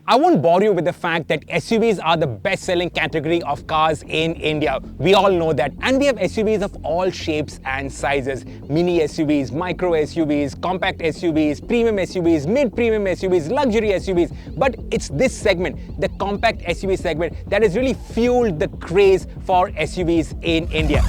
I won't bore you with the fact that SUVs are the best-selling category of cars in India. We all know that. And we have SUVs of all shapes and sizes. Mini SUVs, micro SUVs, compact SUVs, premium SUVs, mid-premium SUVs, luxury SUVs. But it's this segment, the compact SUV segment, that has really fueled the craze for SUVs in India.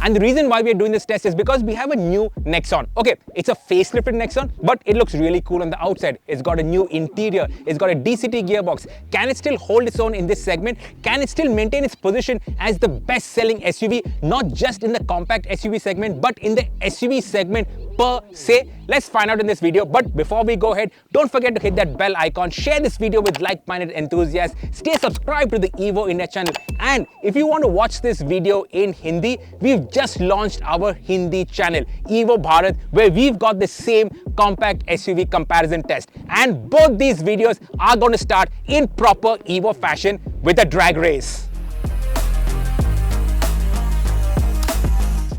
And the reason why we are doing this test is because we have a new Nexon. Okay, it's a facelifted Nexon, but it looks really cool on the outside. It's got a new interior. It's got a DCT gearbox. Can it still hold its own in this segment? Can it still maintain its position as the best-selling SUV, not just in the compact SUV segment, but in the SUV segment per se? Let's find out in this video. But before we go ahead, don't forget to hit that bell icon, share this video with like-minded enthusiasts, stay subscribed to the Evo India channel. And if you want to watch this video in Hindi, we've just launched our Hindi channel, Evo Bharat, where we've got the same compact SUV comparison test. And both these videos are going to start in proper Evo fashion with a drag race.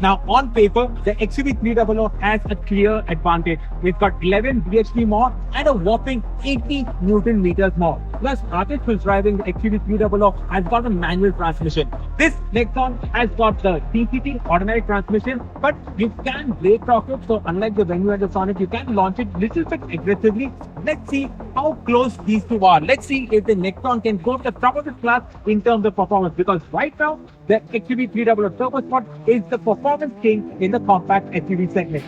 Now, on paper, the XUV300 has a clear advantage. It's got 11 bhp more and a whopping 80 Newton meters more. Plus, Atish, who's driving the XUV300, has got a manual transmission. This Nexon has got the DCT automatic transmission, but you can brake torque it. So, unlike the Venue and the Sonet, you can launch it a little bit aggressively. Let's see how close these two are. Let's see if the Nexon can go to the top of the class in terms of performance. Because right now, the XUV300 TurboSport is the performance king in the compact SUV segment.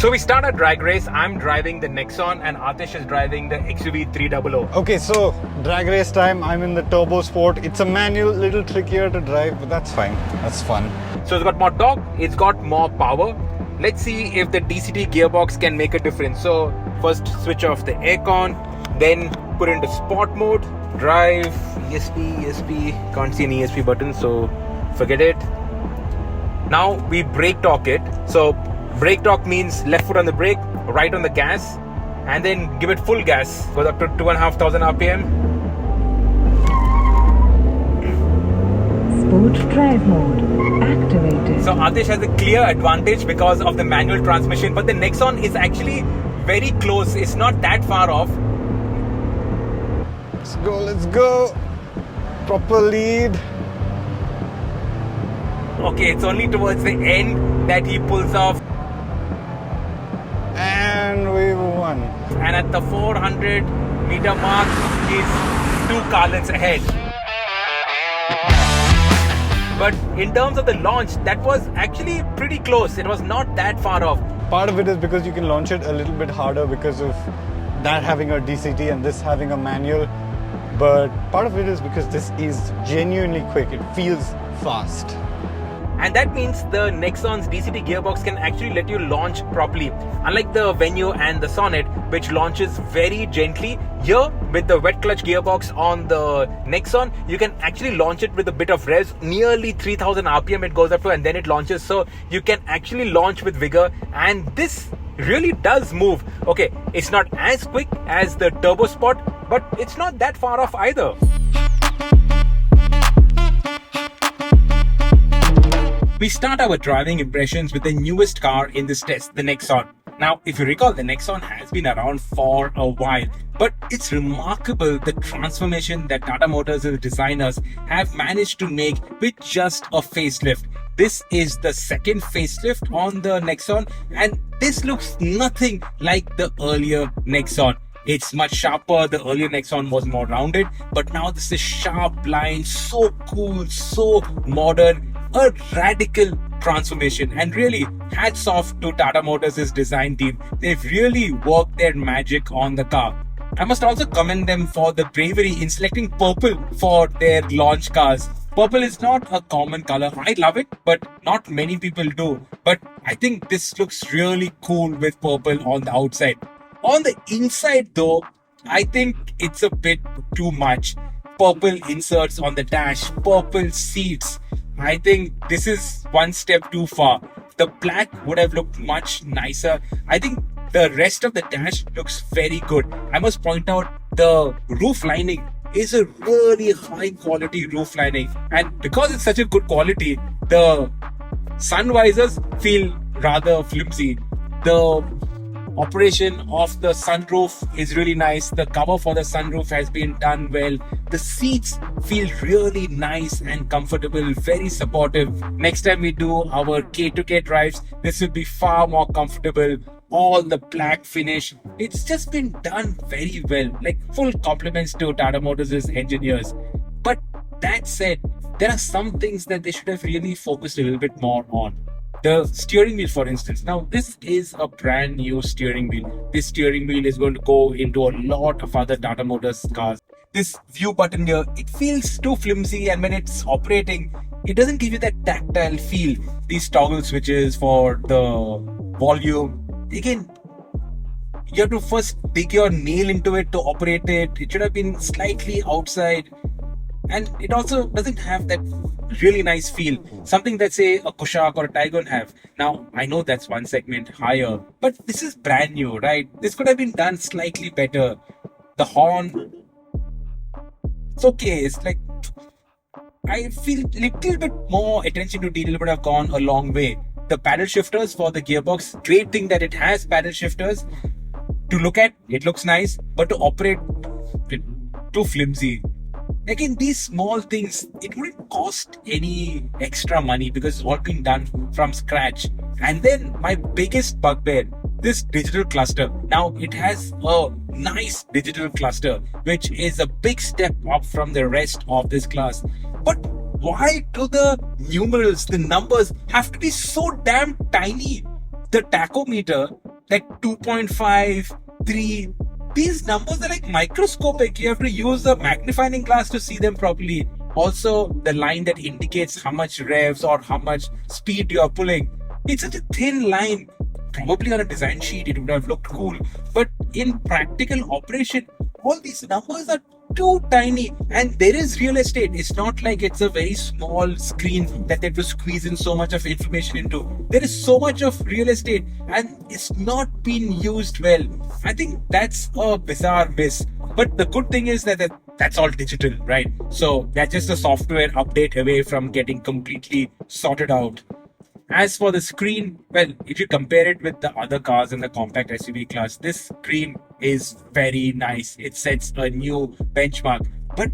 So we start a drag race. I'm driving the Nexon and Atish is driving the XUV300. Okay, so drag race time. I'm in the TurboSport. It's a manual, little trickier to drive, but that's fine. That's fun. So it's got more torque, it's got more power. Let's see if the DCT gearbox can make a difference. So first switch off the aircon, then put into sport mode, drive, ESP, can't see an ESP button, so forget it. Now we brake torque it. So brake torque means left foot on the brake, right on the gas, and then give it full gas. Goes up to 2,500 RPM. Sport drive mode activated. So Atish has a clear advantage because of the manual transmission, but the Nexon is actually very close. It's not that far off. Let's go. Proper lead. Okay, it's only towards the end that he pulls off. And we won. And at the 400 meter mark, he's 2 car lengths ahead. But in terms of the launch, that was actually pretty close. It was not that far off. Part of it is because you can launch it a little bit harder because of that having a DCT and this having a manual. But part of it is because this is genuinely quick. It feels fast. And that means the Nexon's DCT gearbox can actually let you launch properly. Unlike the Venue and the Sonet, which launches very gently, here with the wet clutch gearbox on the Nexon, you can actually launch it with a bit of revs. Nearly 3000 RPM it goes up to, and then it launches. So you can actually launch with vigor, and this really does move. Okay, it's not as quick as the TurboSport, but it's not that far off either. We start our driving impressions with the newest car in this test, the Nexon. Now, if you recall, the Nexon has been around for a while, but it's remarkable the transformation that Tata Motors' designers have managed to make with just a facelift. This is the second facelift on the Nexon, and this looks nothing like the earlier Nexon. It's much sharper. The earlier Nexon was more rounded, but now this is sharp line, so cool, so modern, a radical transformation. And really, hats off to Tata Motors' design team. They've really worked their magic on the car. I must also commend them for the bravery in selecting purple for their launch cars. Purple is not a common color. I love it, but not many people do. But I think this looks really cool with purple on the outside. On the inside though, I think it's a bit too much. Purple inserts on the dash, purple seats. I think this is one step too far. The black would have looked much nicer. I think the rest of the dash looks very good. I must point out the roof lining is a really high quality roof lining, and because it's such a good quality, the sun visors feel rather flimsy. The operation of the sunroof is really nice. The cover for the sunroof has been done well. The seats feel really nice and comfortable, very supportive. Next time we do our K2K drives, this will be far more comfortable. All the black finish, it's just been done very well. Like, full compliments to Tata Motors' engineers. But that said, there are some things that they should have really focused a little bit more on. The steering wheel, for instance. Now, this is a brand new steering wheel. This steering wheel is going to go into a lot of other Tata Motors cars. This view button here, it feels too flimsy, and when it's operating, it doesn't give you that tactile feel. These toggle switches for the volume, again, you have to first dig your nail into it to operate it. It should have been slightly outside. And it also doesn't have that really nice feel, something that, say, a Kushaq or a Taygun have. Now, I know that's one segment higher, but this is brand new, right? This could have been done slightly better. The horn, it's okay. It's like, I feel a little bit more attention to detail would have gone a long way. The paddle shifters for the gearbox, great thing that it has paddle shifters. To look at, it looks nice, but to operate, too flimsy. Again, these small things, it wouldn't cost any extra money because it's all been done from scratch. And then my biggest bugbear, this digital cluster. Now, it has a nice digital cluster, which is a big step up from the rest of this class. But why do the numerals, the numbers, have to be so damn tiny? The tachometer, like 2.5, 3, these numbers are like microscopic. You have to use a magnifying glass to see them properly. Also, the line that indicates how much revs or how much speed you are pulling, it's such a thin line. Probably on a design sheet it would have looked cool, but in practical operation, all these numbers are too tiny, and there is real estate. It's not like it's a very small screen that they have to squeeze in so much of information into. There is so much of real estate and it's not been used well. I think that's a bizarre miss. But the good thing is that that's all digital, right? So that's just a software update away from getting completely sorted out. As for the screen, well, if you compare it with the other cars in the compact SUV class, this screen is very nice. It sets a new benchmark. But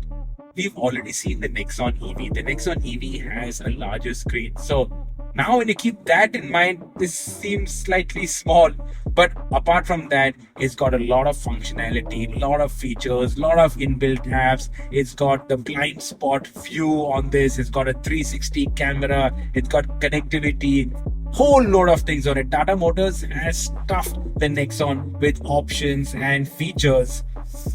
we've already seen the Nexon EV. The Nexon EV has a larger screen. So now when you keep that in mind, this seems slightly small. But apart from that, it's got a lot of functionality, a lot of features, a lot of inbuilt apps. It's got the blind spot view on this. It's got a 360 camera. It's got connectivity. Whole load of things on it. Tata Motors has stuffed the Nexon with options and features.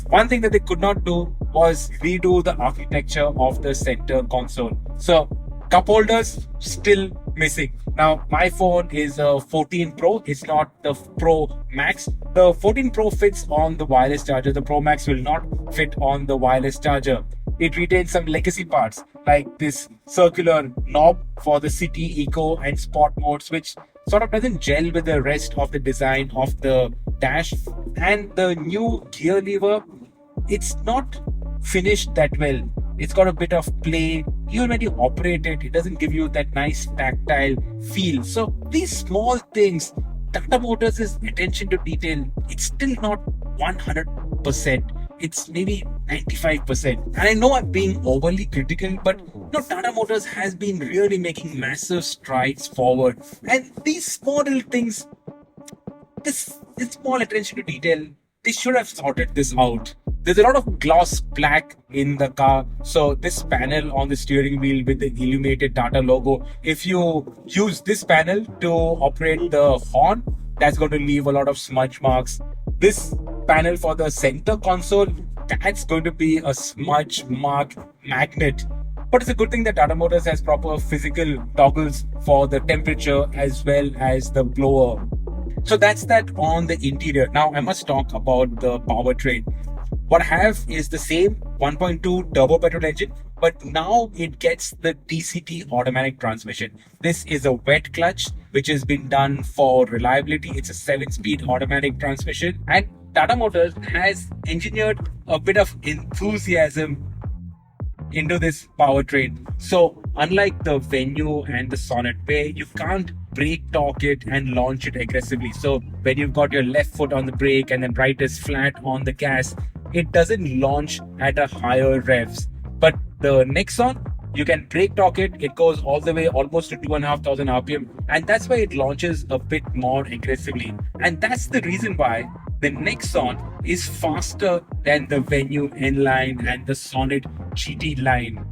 One thing that they could not do was redo the architecture of the center console. So cup holders still missing. Now, my phone is a 14 Pro. It's not the Pro Max. The 14 Pro fits on the wireless charger. The Pro Max will not fit on the wireless charger. It retains some legacy parts like this circular knob for the city, eco and sport modes, which sort of doesn't gel with the rest of the design of the dash. And the new gear lever, it's not finished that well. It's got a bit of play. Even when you operate it, it doesn't give you that nice tactile feel. So these small things, Tata Motors' attention to detail, it's still not 100%. It's maybe 95%. And I know I'm being overly critical, but Tata Motors has been really making massive strides forward. And these small little things, this small attention to detail, they should have sorted this out. There's a lot of gloss black in the car. So this panel on the steering wheel with the illuminated Tata logo, if you use this panel to operate the horn, that's going to leave a lot of smudge marks. This panel for the center console, that's going to be a smudge mark magnet. But it's a good thing that Tata Motors has proper physical toggles for the temperature as well as the blower. So that's that on the interior. Now I must talk about the powertrain. What I have is the same 1.2 turbo petrol engine, but now it gets the DCT automatic transmission. This is a wet clutch, which has been done for reliability. It's a 7-speed automatic transmission, and Tata Motors has engineered a bit of enthusiasm into this powertrain. So unlike the Venue and the Sonet, where you can't brake torque it and launch it aggressively. So when you've got your left foot on the brake and then right is flat on the gas, it doesn't launch at a higher revs. But the Nexon, you can brake torque it, it goes all the way almost to 2,500 RPM, and that's why it launches a bit more aggressively. And that's the reason why the Nexon is faster than the Venue N line and the Sonet GT line.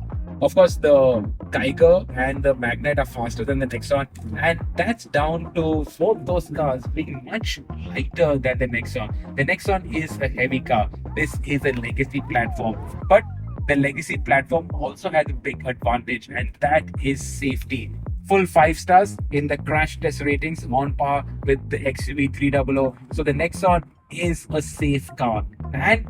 Of course, the Kiger and the Magnite are faster than the Nexon, and that's down to both those cars being much lighter than the Nexon. The Nexon is a heavy car. This is a legacy platform, but the legacy platform also has a big advantage, and that is safety. Full 5 stars in the crash test ratings, on par with the XUV300. So the Nexon is a safe car, and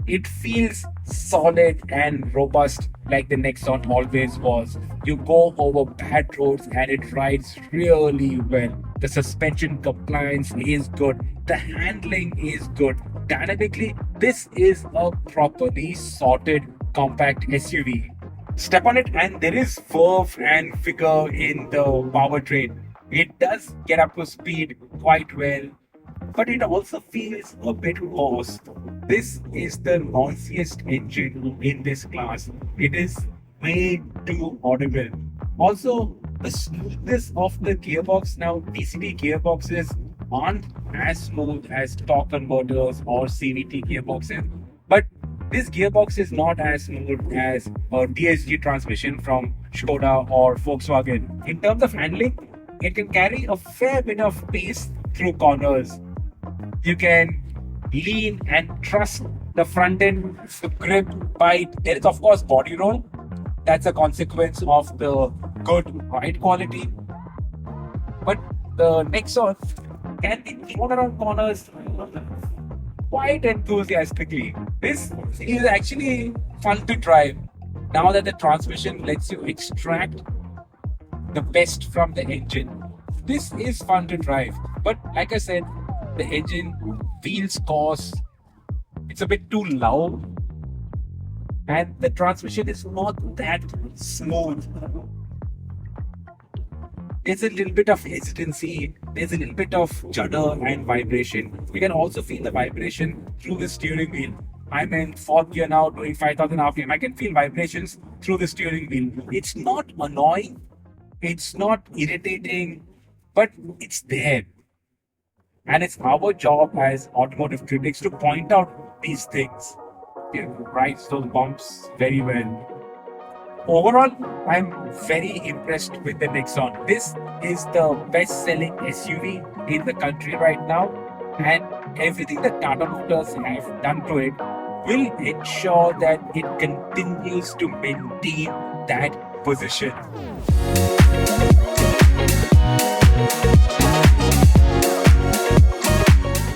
it feels solid and robust like the Nexon always was. You go over bad roads and it rides really well. The suspension compliance is good. The handling is good. Dynamically, this is a properly sorted compact SUV. Step on it and there is verve and vigor in the powertrain. It does get up to speed quite well, but it also feels a bit hoarse. This is the noisiest engine in this class. It is way too audible. Also, the smoothness of the gearbox. Now, DCT gearboxes aren't as smooth as torque converters or CVT gearboxes, but this gearbox is not as smooth as a DSG transmission from Skoda or Volkswagen. In terms of handling, it can carry a fair bit of pace through corners. You can lean and trust the front end to grip, bite. There is of course body roll. That's a consequence of the good ride quality. But the Nexon can be thrown around corners quite enthusiastically. This is actually fun to drive. Now that the transmission lets you extract the best from the engine, this is fun to drive. But like I said, the engine feels coarse, it's a bit too loud, and the transmission is not that smooth. There's a little bit of hesitancy, there's a little bit of judder and vibration. You can also feel the vibration through the steering wheel. I'm in 4th gear now doing 5,000 RPM. I can feel vibrations through the steering wheel. It's not annoying, it's not irritating, but it's there. And it's our job as automotive critics to point out these things. It rides those bumps very well. Overall, I'm very impressed with the Nexon. This is the best-selling SUV in the country right now, and everything that Tata Motors have done to it will ensure that it continues to maintain that position.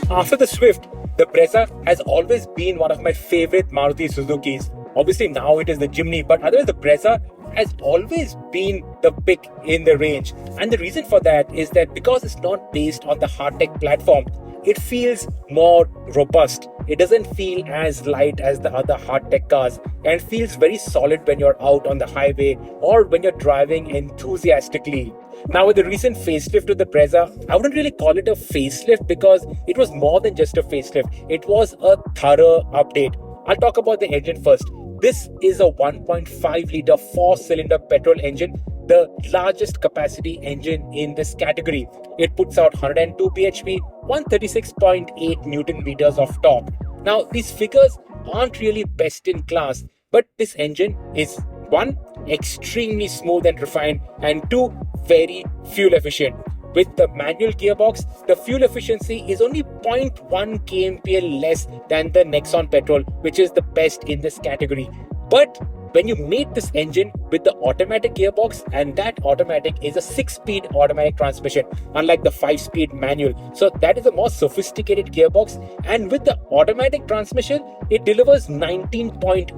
After the Swift, the Brezza has always been one of my favorite Maruti Suzukis. Obviously now it is the Jimny, but otherwise the Brezza has always been the pick in the range. And the reason for that is that because it's not based on the hardtech platform, it feels more robust. It doesn't feel as light as the other hardtech cars, and feels very solid when you're out on the highway or when you're driving enthusiastically. Now with the recent facelift to the Brezza, I wouldn't really call it a facelift because it was more than just a facelift. It was a thorough update. I'll talk about the engine first. This is a 1.5 litre 4-cylinder petrol engine, the largest capacity engine in this category. It puts out 102 bhp, 136.8 Newton meters of torque. Now these figures aren't really best in class, but this engine is 1, extremely smooth and refined, and 2, very fuel efficient. With the manual gearbox, the fuel efficiency is only 0.1 kmpl less than the Nexon petrol, which is the best in this category. But when you mate this engine with the automatic gearbox, and that automatic is a 6-speed automatic transmission, unlike the 5-speed manual. So that is a more sophisticated gearbox, and with the automatic transmission, it delivers 19.8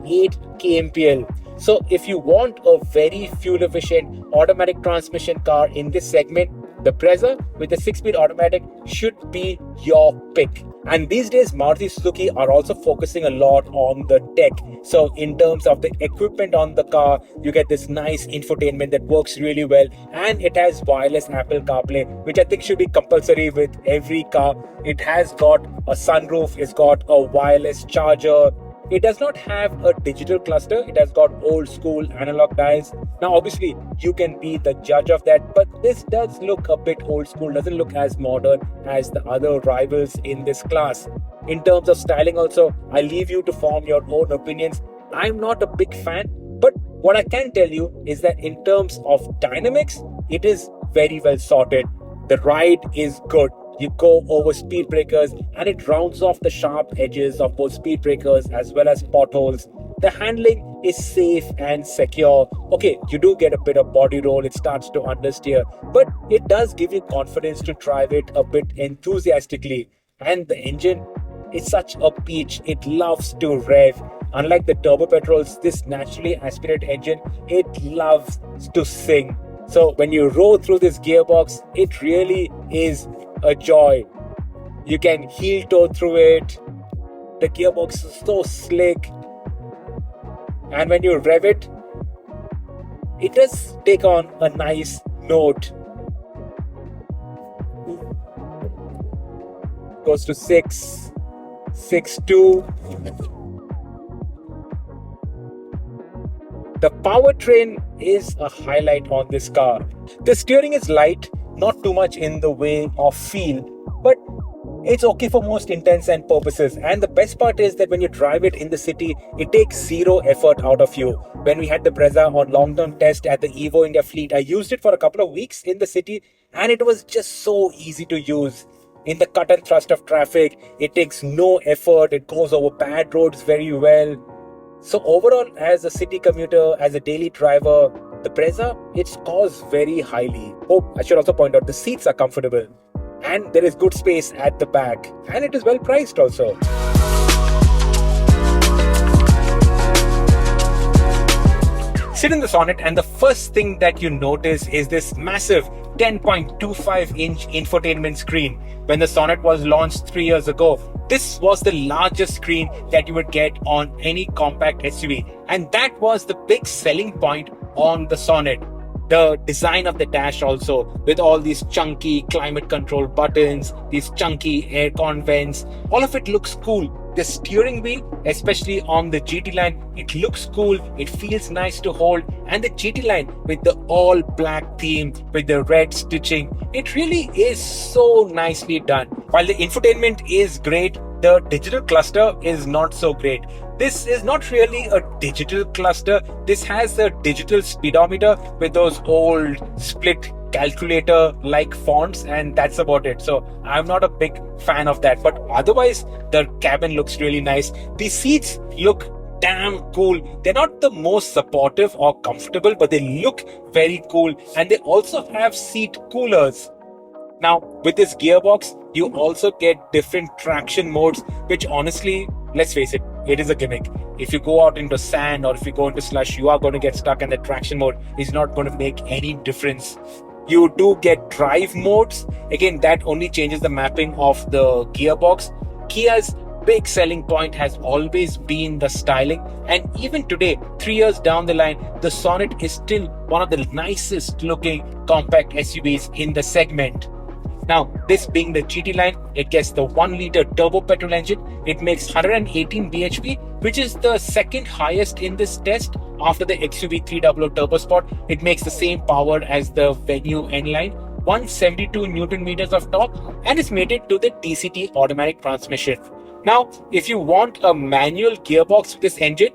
kmpl. So if you want a very fuel efficient automatic transmission car in this segment, the Brezza with a 6-speed automatic should be your pick. And these days, Maruti Suzuki are also focusing a lot on the tech. So in terms of the equipment on the car, you get this nice infotainment that works really well. And it has wireless Apple CarPlay, which I think should be compulsory with every car. It has got a sunroof, it's got a wireless charger. It does not have a digital cluster. It has got old school analog dials. Now, obviously, you can be the judge of that, but this does look a bit old school, doesn't look as modern as the other rivals in this class. In terms of styling also, I leave you to form your own opinions. I'm not a big fan, but what I can tell you is that in terms of dynamics, it is very well sorted. The ride is good. You go over speed breakers and it rounds off the sharp edges of both speed breakers as well as potholes. The handling is safe and secure. Okay, you do get a bit of body roll, it starts to understeer, but it does give you confidence to drive it a bit enthusiastically. And the engine is such a peach, it loves to rev. Unlike the turbo petrols, this naturally aspirated engine, it loves to sing. So when you roll through this gearbox, it really is a joy. You can heel toe through it. The gearbox is so slick. And when you rev it, it does take on a nice note. Goes to 6, 6.2. The powertrain is a highlight on this car. The steering is light, not too much in the way of feel, but it's okay for most intents and purposes. And the best part is that when you drive it in the city, it takes zero effort out of you. When we had the Brezza on long-term test at the Evo India fleet, I used it for a couple of weeks in the city and it was just so easy to use. In the cut and thrust of traffic, it takes no effort, it goes over bad roads very well. So overall, as a city commuter, as a daily driver, the Brezza, it scores very highly. Oh, I should also point out the seats are comfortable and there is good space at the back and it is well priced also. Sit in the Sonet and the first thing that you notice is this massive 10.25-inch infotainment screen. When the Sonet was launched 3 years ago, this was the largest screen that you would get on any compact SUV. And that was the big selling point on the Sonet. The design of the dash also, with all these chunky climate control buttons, these chunky aircon vents, all of it looks cool. The steering wheel, especially on the GT line, it looks cool, it feels nice to hold, and the GT line with the all black theme, with the red stitching, it really is so nicely done. While the infotainment is great, the digital cluster is not so great. This is not really a digital cluster. This has a digital speedometer with those old split calculator like fonts, and that's about it. So I'm not a big fan of that, but otherwise the cabin looks really nice. The seats look damn cool. They're not the most supportive or comfortable, but they look very cool, and they also have seat coolers. Now, with this gearbox, you also get different traction modes, which honestly, let's face it, it is a gimmick. If you go out into sand or if you go into slush, you are going to get stuck, and the traction mode is not going to make any difference. You do get drive modes. Again, that only changes the mapping of the gearbox. Kia's big selling point has always been the styling, and even today, 3 years down the line, the Sonet is still one of the nicest looking compact SUVs in the segment. Now, this being the GT line, it gets the 1-liter turbo petrol engine. It makes 118 bhp, which is the second highest in this test after the XUV300 TurboSport. It makes the same power as the Venue N-line, 172 Newton meters of torque, and is mated to the DCT automatic transmission. Now, if you want a manual gearbox with this engine,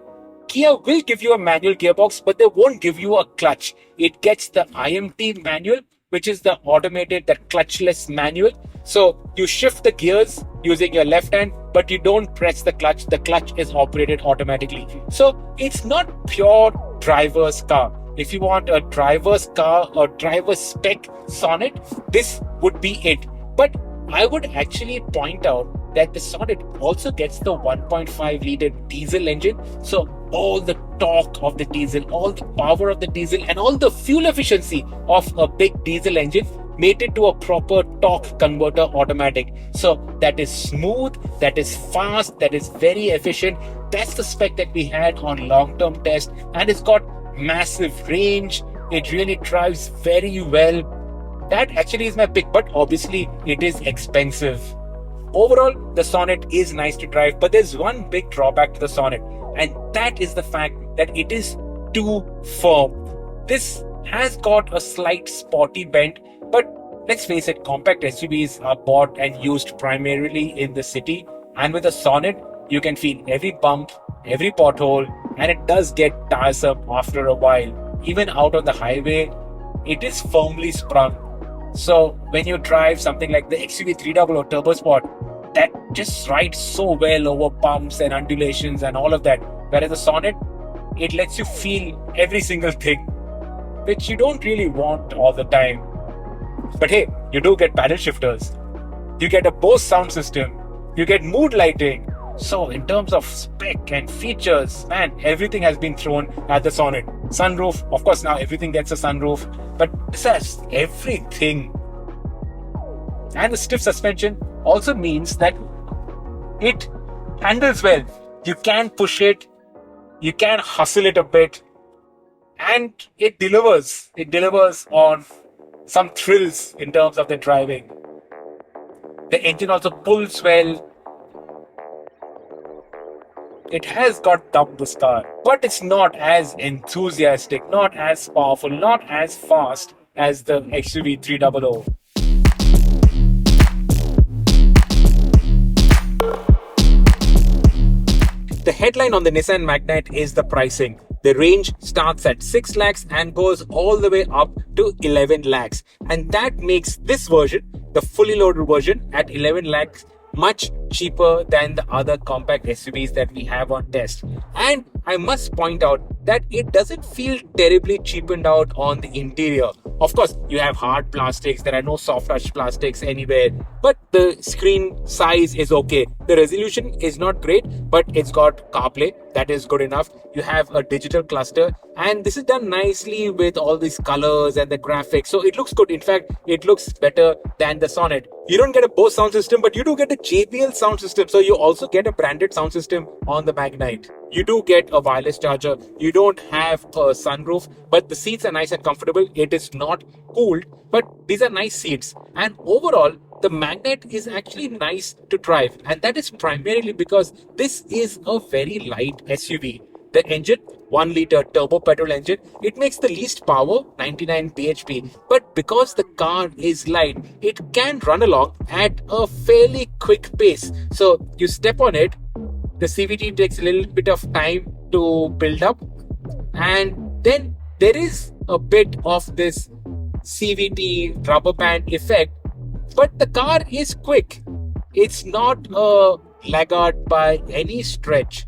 Kia will give you a manual gearbox, but they won't give you a clutch. It gets the IMT manual, which is the automated, that clutchless manual. So you shift the gears using your left hand, but you don't press the clutch. The clutch is operated automatically. So it's not pure driver's car. If you want a driver's car or driver's spec Sonet, this would be it. But I would actually point out that the Sonet also gets the 1.5-liter diesel engine. So all the torque of the diesel, all the power of the diesel, and all the fuel efficiency of a big diesel engine made it to a proper torque converter automatic. So that is smooth, that is fast, that is very efficient. That's the spec that we had on long-term test, and it's got massive range. It really drives very well. That actually is my pick, but obviously it is expensive. Overall, the Sonet is nice to drive, but there's one big drawback to the Sonet, and that is the fact that it is too firm. This has got a slight sporty bend, but let's face it, compact SUVs are bought and used primarily in the city, and with a Sonet, you can feel every bump, every pothole, and it does get tiresome after a while. Even out on the highway, it is firmly sprung. So when you drive something like the XUV300 TurboSport, that just rides so well over bumps and undulations and all of that. Whereas the Sonet, it lets you feel every single thing, which you don't really want all the time. But hey, you do get paddle shifters. You get a Bose sound system. You get mood lighting. So in terms of spec and features, man, everything has been thrown at the Sonet. Sunroof, of course now everything gets a sunroof, but this has everything. And the stiff suspension also means that it handles well. You can push it, you can hustle it a bit, and it delivers. It delivers on some thrills in terms of the driving. The engine also pulls well. It has got dump this car, but it's not as enthusiastic, not as powerful, not as fast as the XUV300. The headline on the Nissan Magnite is the pricing. The range starts at 6 lakhs and goes all the way up to 11 lakhs. And that makes this version, the fully loaded version, at 11 lakhs much cheaper than the other compact SUVs that we have on test. And I must point out that it doesn't feel terribly cheapened out on the interior. Of course, you have hard plastics, there are no soft touch plastics anywhere, but the screen size is okay. The resolution is not great, but it's got CarPlay, that is good enough. You have a digital cluster, and this is done nicely with all these colors and the graphics, so it looks good. In fact, it looks better than the Sonet. You don't get a Bose sound system, but you do get a JBL sound system, so you also get a branded sound system on the Magnite. You do get a wireless charger. You don't have a sunroof, but the seats are nice and comfortable. It is not cooled, but these are nice seats. And overall, the Magnite is actually nice to drive, and that is primarily because this is a very light SUV. The engine, 1 liter turbo petrol engine, it makes the least power, 99 bhp, but because the car is light, it can run along at a fairly quick pace. So you step on it, the CVT takes a little bit of time to build up, and then there is a bit of this CVT rubber band effect, but the car is quick. It's not a laggard by any stretch.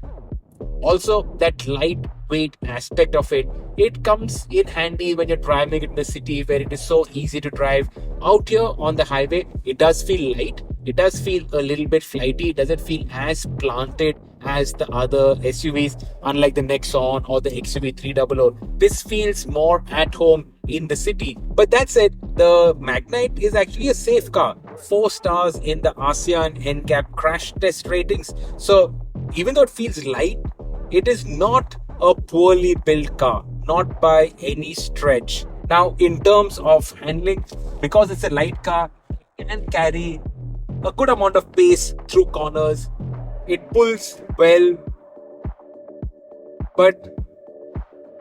Also, that lightweight aspect of it, it comes in handy when you're driving in the city where it is so easy to drive. Out here on the highway, it does feel light. It does feel a little bit flighty. It doesn't feel as planted as the other SUVs, unlike the Nexon or the XUV300. This feels more at home in the city. But that said, the Magnite is actually a safe car. 4 stars in the ASEAN NCAP crash test ratings. So even though it feels light, it is not a poorly built car, not by any stretch. Now, in terms of handling, because it's a light car, it can carry a good amount of pace through corners. It pulls well, but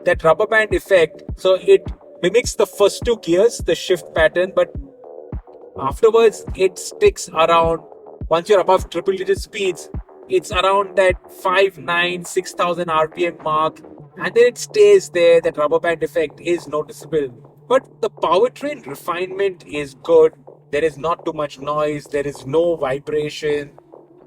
that rubber band effect, so it mimics the first 2 gears, the shift pattern, but afterwards it sticks around. Once you're above triple digit speeds, it's around that 6,000 RPM mark, and then it stays there. That rubber band effect is noticeable, but the powertrain refinement is good. There is not too much noise, there is no vibration.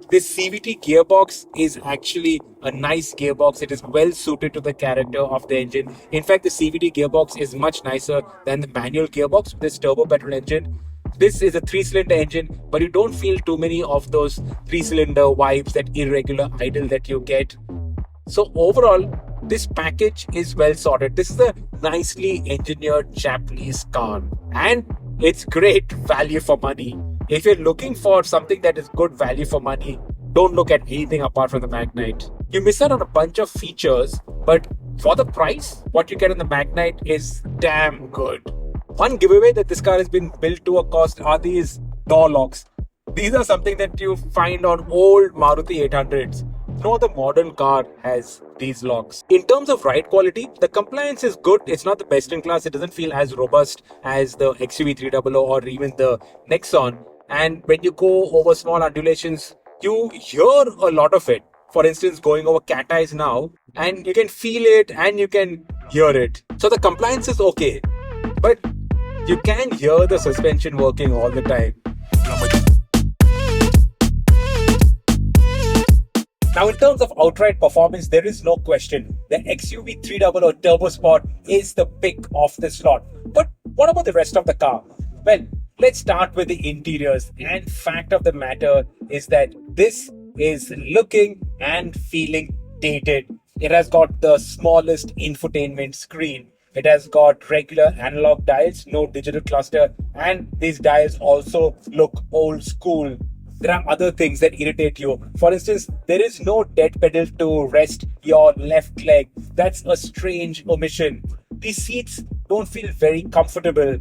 This CVT gearbox is actually a nice gearbox. It is well suited to the character of the engine. In fact, the CVT gearbox is much nicer than the manual gearbox with this turbo petrol engine. This is a 3-cylinder engine, but you don't feel too many of those 3-cylinder vibes, that irregular idle that you get. So overall, this package is well sorted. This is a nicely engineered Japanese car. And It's great value for money. If you're looking for something that is good value for money, don't look at anything apart from the Magnite. You miss out on a bunch of features, but for the price, what you get on the Magnite is damn good. One giveaway that this car has been built to a cost are these door locks. These are something that you find on old Maruti 800s. No other modern car has these locks. In terms of ride quality, the compliance is good. It's not the best in class. It doesn't feel as robust as the XUV300 or even the Nexon. And when you go over small undulations, you hear a lot of it. For instance, going over cat eyes now, and you can feel it and you can hear it. So the compliance is okay, but you can hear the suspension working all the time. Now, in terms of outright performance, there is no question. The XUV300 TurboSport is the pick of this lot. But what about the rest of the car? Well, let's start with the interiors. And fact of the matter is that this is looking and feeling dated. It has got the smallest infotainment screen. It has got regular analog dials, no digital cluster, and these dials also look old school. There are other things that irritate you. For instance, there is no dead pedal to rest your left leg. That's a strange omission. These seats don't feel very comfortable.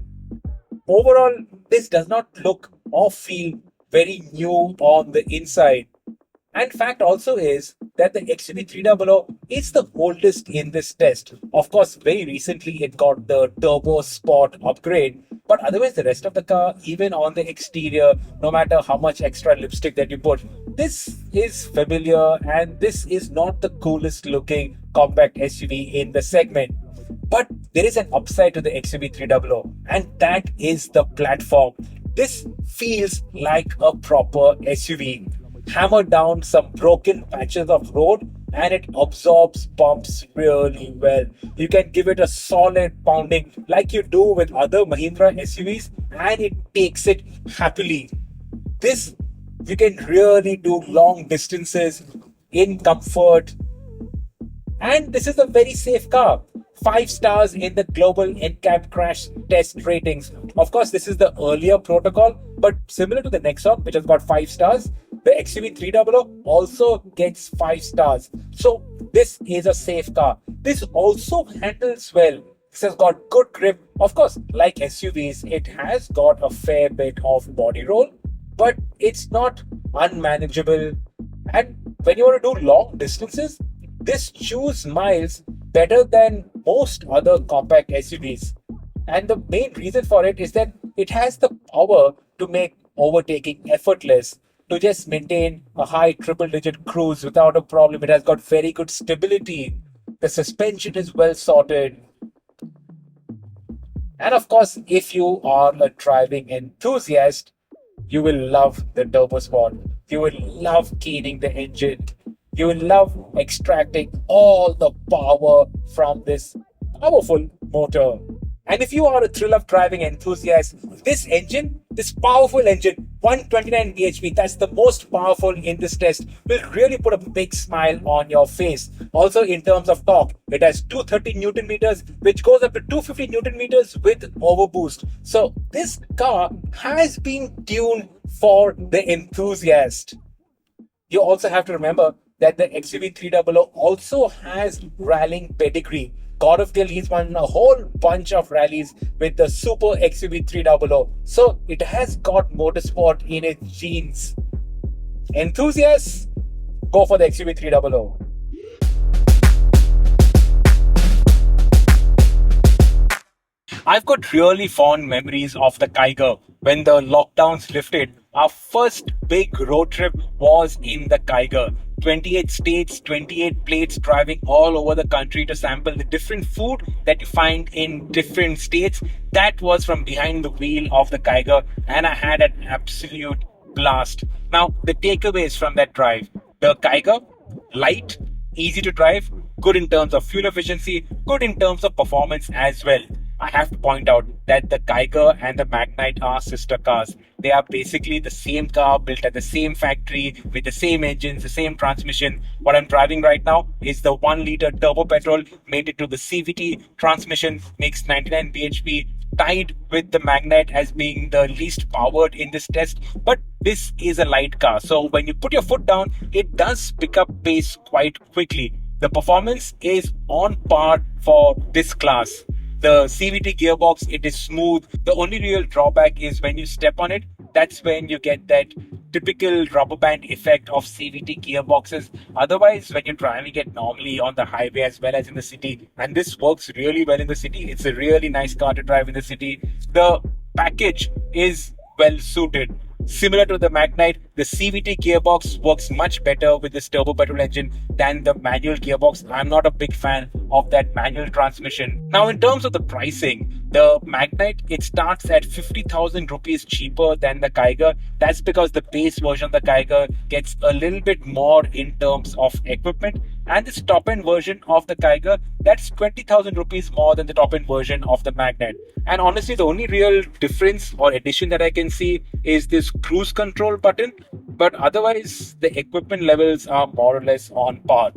Overall, this does not look or feel very new on the inside. And fact also is that the XUV300 is the oldest in this test. Of course, very recently it got the TurboSport upgrade. But otherwise, the rest of the car, even on the exterior, no matter how much extra lipstick that you put, this is familiar and this is not the coolest looking compact SUV in the segment. But there is an upside to the XUV300, and that is the platform. This feels like a proper SUV. Hammer down some broken patches of road and it absorbs bumps really well. You can give it a solid pounding like you do with other Mahindra SUVs and it takes it happily. This, you can really do long distances in comfort, and this is a very safe car. 5 stars in the global NCAP crash test ratings. Of course, this is the earlier protocol, but similar to the Nexon, which has got 5 stars, the XUV300 also gets 5 stars. So this is a safe car. This also handles well. This has got good grip. Of course, like SUVs, it has got a fair bit of body roll, but it's not unmanageable. And when you want to do long distances, this chews miles better than most other compact SUVs. And the main reason for it is that it has the power to make overtaking effortless, to just maintain a high triple-digit cruise without a problem. It has got very good stability. The suspension is well sorted. And of course, if you are a driving enthusiast, you will love the TurboSport. You will love keening the engine. You will love extracting all the power from this powerful motor. And if you are a thrill of driving enthusiast, this engine, this powerful engine, 129 bhp, that's the most powerful in this test, will really put a big smile on your face. Also, in terms of torque, it has 230 Newton meters, which goes up to 250 Newton meters with overboost. So this car has been tuned for the enthusiast. You also have to remember that the XUV300 also has rallying pedigree. God of Gale, he's won a whole bunch of rallies with the Super XUV300. So it has got motorsport in its genes. Enthusiasts, go for the XUV300. I've got really fond memories of the Kiger. When the lockdowns lifted, our first big road trip was in the Kiger. 28 states, 28 plates, driving all over the country to sample the different food that you find in different states. That was from behind the wheel of the Kiger, and I had an absolute blast. Now, the takeaways from that drive: the Kiger, light, easy to drive, good in terms of fuel efficiency, good in terms of performance as well. I have to point out that the Kiger and the Magnite are sister cars. They are basically the same car built at the same factory with the same engines, the same transmission. What I'm driving right now is the 1 liter turbo petrol, made it to the CVT transmission, makes 99 bhp, tied with the Magnite as being the least powered in this test, but this is a light car. So when you put your foot down, it does pick up pace quite quickly. The performance is on par for this class. The CVT gearbox, it is smooth. The only real drawback is when you step on it, that's when you get that typical rubber band effect of CVT gearboxes. Otherwise, when you're driving it normally on the highway as well as in the city, and this works really well in the city, it's a really nice car to drive in the city. The package is well suited. Similar to the Magnite, the CVT gearbox works much better with this turbo petrol engine than the manual gearbox. I'm not a big fan of that manual transmission. Now, in terms of the pricing, the Magnite, it starts at 50,000 rupees cheaper than the Kiger. That's because the base version of the Kiger gets a little bit more in terms of equipment. And this top-end version of the Kiger, that's 20,000 rupees more than the top-end version of the Magnite. And honestly, the only real difference or addition that I can see is this cruise control button. But otherwise, the equipment levels are more or less on par.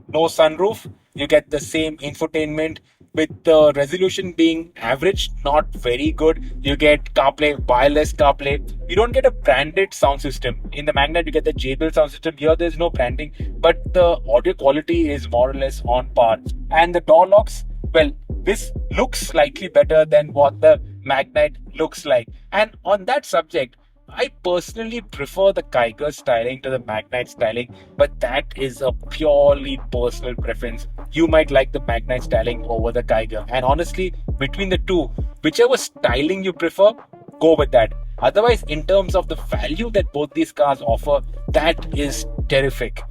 No sunroof, you get the same infotainment with the resolution being average, not very good. You get CarPlay, wireless CarPlay. You don't get a branded sound system. In the Magnite, you get the JBL sound system. Here, there's no branding, but the audio quality is more or less on par. And the door locks, well, this looks slightly better than what the Magnite looks like. And on that subject, I personally prefer the Kiger styling to the Magnite styling, but that is a purely personal preference. You might like the Magnite styling over the Kiger. And honestly, between the two, whichever styling you prefer, go with that. Otherwise, in terms of the value that both these cars offer, that is terrific.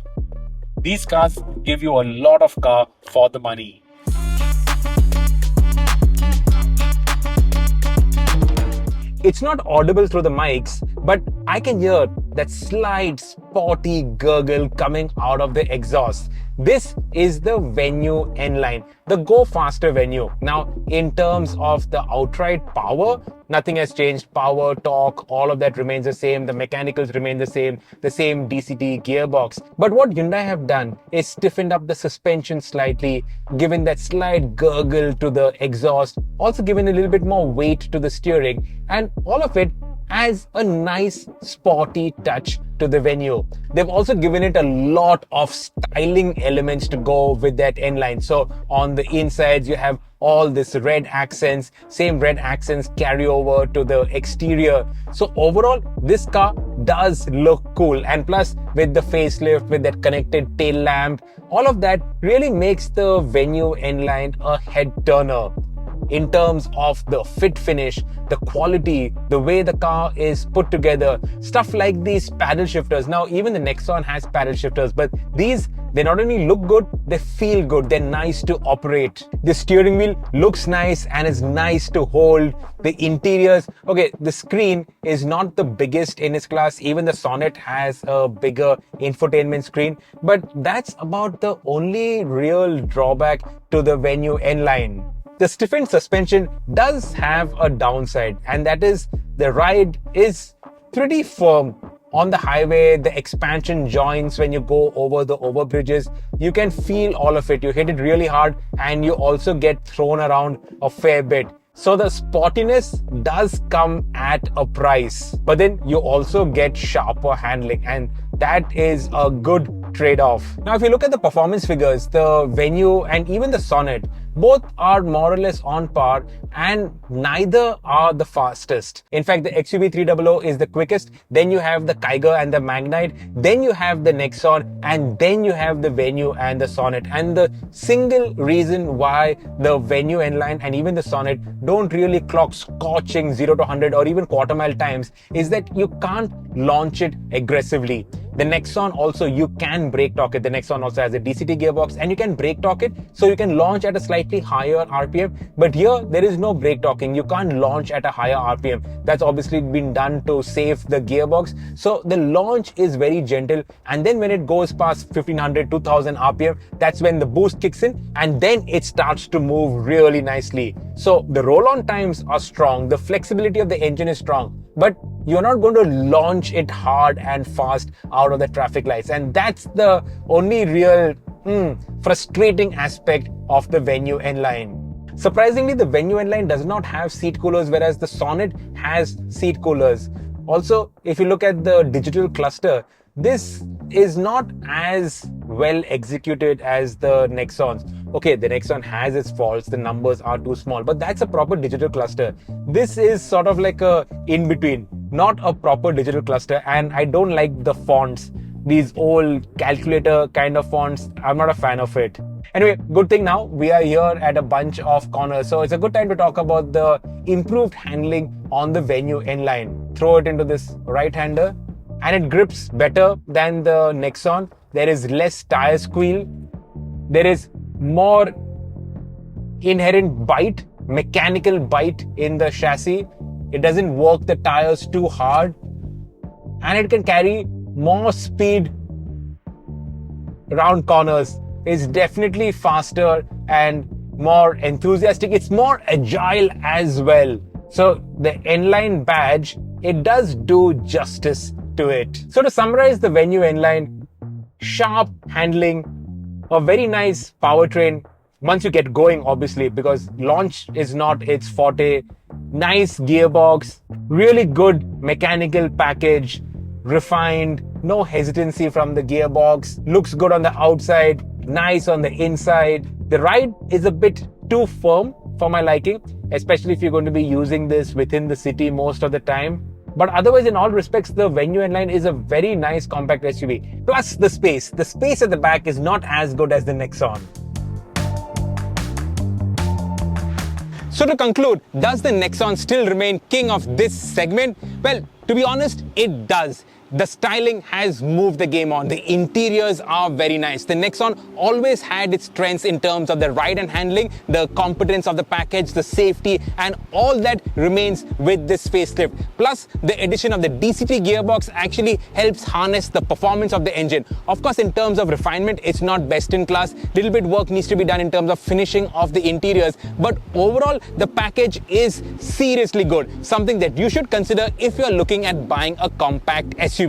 These cars give you a lot of car for the money. It's not audible through the mics, but I can hear that slight sporty gurgle coming out of the exhaust. This is the Venue N-Line, the go faster Venue. Now, in terms of the outright power, nothing has changed. Power, torque, all of that remains the same. The mechanicals remain the same DCT gearbox. But what Hyundai have done is stiffened up the suspension slightly, given that slight gurgle to the exhaust, also given a little bit more weight to the steering, and all of it adds a nice sporty touch to the Venue. They've also given it a lot of styling elements to go with that N-Line. So on the insides, you have all this red accents, same red accents carry over to the exterior. So overall, this car does look cool. And plus, with the facelift, with that connected tail lamp, all of that really makes the Venue N-Line a head turner. In terms of the fit finish, the quality, the way the car is put together, stuff like these paddle shifters. Now, even the Nexon has paddle shifters, but these, they not only look good, they feel good. They're nice to operate. The steering wheel looks nice and is nice to hold. The interiors, okay, the screen is not the biggest in its class. Even the Sonet has a bigger infotainment screen, but that's about the only real drawback to the Venue N-Line. The stiffened suspension does have a downside, and that is the ride is pretty firm. On the highway, the expansion joints when you go over the overbridges, you can feel all of it. You hit it really hard and you also get thrown around a fair bit. So the sportiness does come at a price, but then you also get sharper handling, and that is a good trade-off. Now, if you look at the performance figures, the Venue and even the Sonet, both are more or less on par, and neither are the fastest. In fact, the XUV300 is the quickest, then you have the Kiger and the Magnite, then you have the Nexon, and then you have the Venue and the Sonet. And the single reason why the Venue N-Line and even the Sonet don't really clock scorching 0 to 100 or even quarter mile times is that you can't launch it aggressively. The Nexon also, you can brake torque it. The Nexon also has a DCT gearbox and you can brake torque it, so you can launch at a slightly higher RPM. But here, there is no brake torquing. You can't launch at a higher RPM. That's obviously been done to save the gearbox. So the launch is very gentle. And then when it goes past 1500, 2000 RPM, that's when the boost kicks in and then it starts to move really nicely. So the roll-on times are strong. The flexibility of the engine is strong. But you're not going to launch it hard and fast out of the traffic lights. And that's the only real frustrating aspect of the Venue N-Line. Surprisingly, the Venue N-Line does not have seat coolers, whereas the Sonet has seat coolers. Also, if you look at the digital cluster, this is not as well executed as the Nexons. Okay, the Nexon has its faults, the numbers are too small, but that's a proper digital cluster. This is sort of like a in-between, not a proper digital cluster, and I don't like the fonts. These old calculator kind of fonts, I'm not a fan of it. Anyway, good thing now we are here at a bunch of corners, so it's a good time to talk about the improved handling on the Venue N-Line. Throw it into this right-hander, and it grips better than the Nexon. There is less tire squeal. There is more inherent bite, mechanical bite in the chassis. It doesn't work the tires too hard, and it can carry more speed around corners. It's definitely faster and more enthusiastic. It's more agile as well. So the N-Line badge, it does do justice to it. So to summarize the Venue N-Line, sharp handling, a very nice powertrain once you get going, obviously, because launch is not its forte. Nice gearbox, really good mechanical package, refined, no hesitancy from the gearbox, looks good on the outside, nice on the inside. The ride is a bit too firm for my liking, especially if you're going to be using this within the city most of the time. But otherwise, in all respects, the Venue N-Line is a very nice compact SUV. Plus the space. The space at the back is not as good as the Nexon. So to conclude, does the Nexon still remain king of this segment? Well, to be honest, it does. The styling has moved the game on. The interiors are very nice. The Nexon always had its strengths in terms of the ride and handling, the competence of the package, the safety, and all that remains with this facelift. Plus, the addition of the DCT gearbox actually helps harness the performance of the engine. Of course, in terms of refinement, it's not best in class. Little bit work needs to be done in terms of finishing of the interiors. But overall, the package is seriously good. Something that you should consider if you're looking at buying a compact SUV.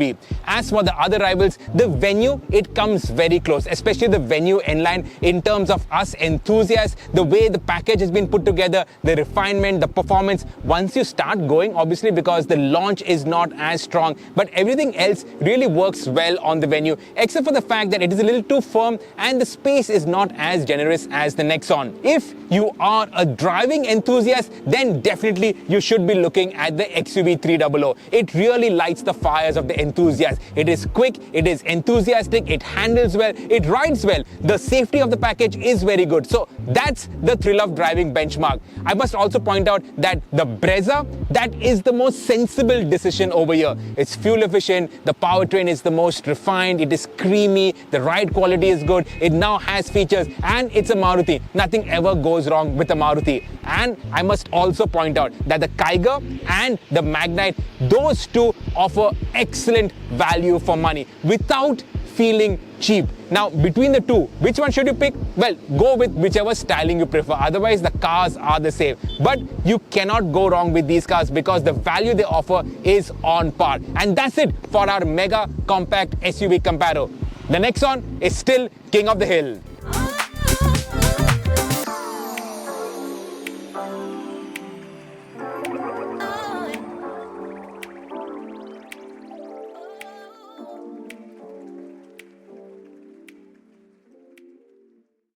As for the other rivals, the Venue, it comes very close, especially the Venue N-Line in terms of us enthusiasts, the way the package has been put together, the refinement, the performance. Once you start going, obviously, because the launch is not as strong, but everything else really works well on the Venue, except for the fact that it is a little too firm and the space is not as generous as the Nexon. If you are a driving enthusiast, then definitely you should be looking at the XUV300. It really lights the fires of the enthusiast. It is quick, it is enthusiastic, it handles well, it rides well. The safety of the package is very good. So that's the thrill of driving benchmark. I must also point out that the Brezza, that is the most sensible decision over here. It's fuel efficient, the powertrain is the most refined, it is creamy, the ride quality is good, it now has features, and it's a Maruti. Nothing ever goes wrong with a Maruti. And I must also point out that the Kiger and the Magnite, those two offer excellent value for money without feeling cheap. Now, between the two, which one should you pick? Well, go with whichever styling you prefer. Otherwise, the cars are the same. But you cannot go wrong with these cars because the value they offer is on par. And that's it for our mega compact SUV comparo. The Nexon is still king of the hill.